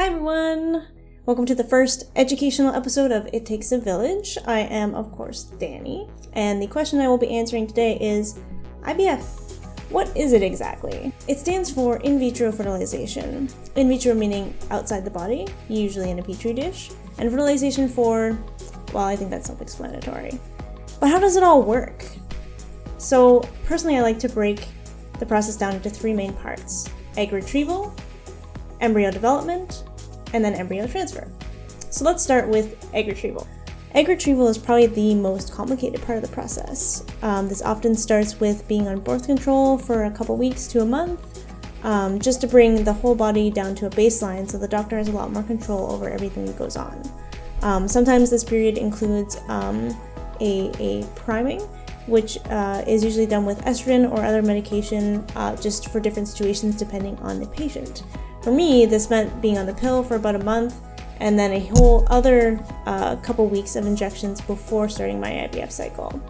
everyone! Welcome to the first educational episode of It Takes a Village. I am, of course, Danny, and the question I will be answering today is IVF. What is it exactly? It stands for in vitro fertilization. In vitro meaning outside the body, usually in a petri dish, and fertilization for, well, I think that's self-explanatory. But how does it all work? So, personally, I like to break the process down into three main parts: egg retrieval, embryo development, and then embryo transfer. So let's start with egg retrieval. Egg retrieval is probably the most complicated part of the process. This often starts with being on birth control for a couple weeks to a month, just to bring the whole body down to a baseline so the doctor has a lot more control over everything that goes on. Sometimes this period includes a priming, which is usually done with estrogen or other medication just for different situations depending on the patient. For me, this meant being on the pill for about a month and then a whole other couple weeks of injections before starting my IVF cycle.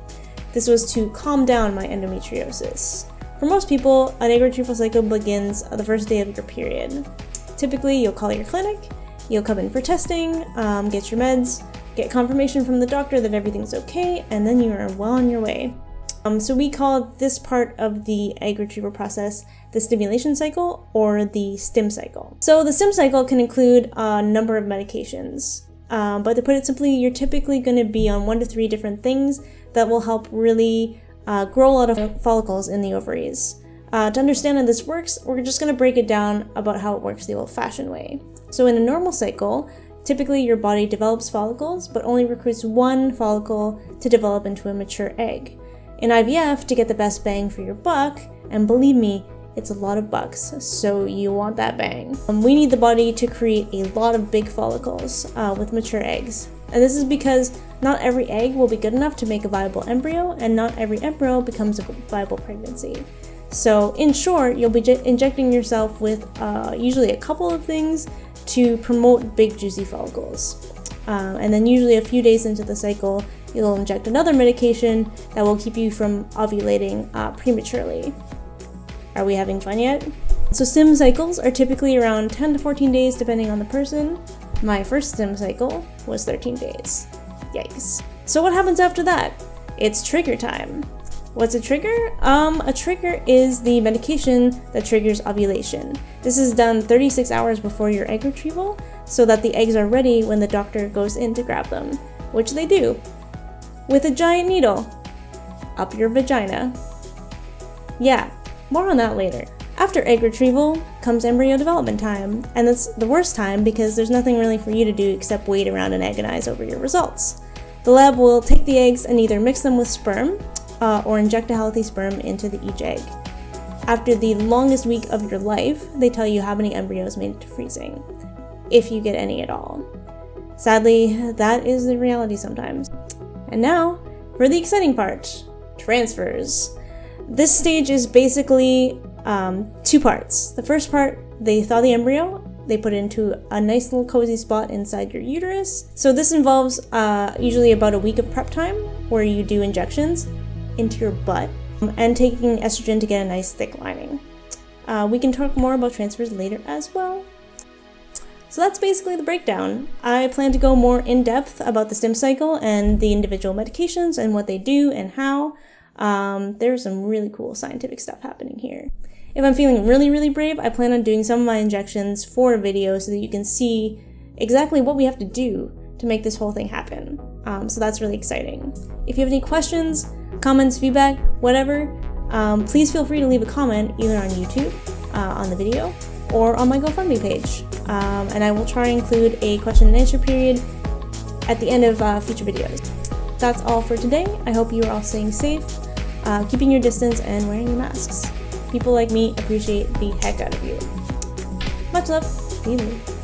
This was to calm down my endometriosis. For most people, an egg retrieval cycle begins the first day of your period. Typically, you'll call your clinic, you'll come in for testing, get your meds, get confirmation from the doctor that everything's okay, and then you are well on your way. So we call this part of the egg retrieval process the stimulation cycle or the stim cycle. So the stim cycle can include a number of medications, but to put it simply, you're typically going to be on 1 to 3 different things that will help really grow a lot of follicles in the ovaries. To understand how this works, we're just going to break it down about how it works the old-fashioned way. So in a normal cycle, typically your body develops follicles, but only recruits one follicle to develop into a mature egg. In IVF, to get the best bang for your buck, and believe me, it's a lot of bucks, so you want that bang. We need the body to create a lot of big follicles with mature eggs. And this is because not every egg will be good enough to make a viable embryo, and not every embryo becomes a viable pregnancy. So in short, you'll be injecting yourself with usually a couple of things to promote big juicy follicles. And then usually a few days into the cycle, you'll inject another medication that will keep you from ovulating prematurely. Are we having fun yet? So stim cycles are typically around 10 to 14 days depending on the person. My first stim cycle was 13 days. Yikes. So what happens after that? It's trigger time. What's a trigger? A trigger is the medication that triggers ovulation. This is done 36 hours before your egg retrieval so that the eggs are ready when the doctor goes in to grab them, which they do, with a giant needle up your vagina. Yeah, more on that later. After egg retrieval comes embryo development time, and that's the worst time because there's nothing really for you to do except wait around and agonize over your results. The lab will take the eggs and either mix them with sperm or inject a healthy sperm into each egg. After the longest week of your life, they tell you how many embryos made it to freezing, if you get any at all. Sadly, that is the reality sometimes. And now, for the exciting part, transfers. This stage is basically 2 parts. The first part, they thaw the embryo, they put it into a nice little cozy spot inside your uterus. So this involves usually about a week of prep time where you do injections into your butt and taking estrogen to get a nice thick lining. We can talk more about transfers later as well. So that's basically the breakdown. I plan to go more in depth about the stim cycle and the individual medications and what they do and how. There's some really cool scientific stuff happening here. If I'm feeling really brave, I plan on doing some of my injections for a video so that you can see exactly what we have to do to make this whole thing happen. So that's really exciting. If you have any questions, comments, feedback, whatever, please feel free to leave a comment either on YouTube, on the video, or on my GoFundMe page. And I will try and include a question and answer period at the end of future videos. That's all for today. I hope you are all staying safe, keeping your distance, and wearing your masks. People like me appreciate the heck out of you. Much love. See you later.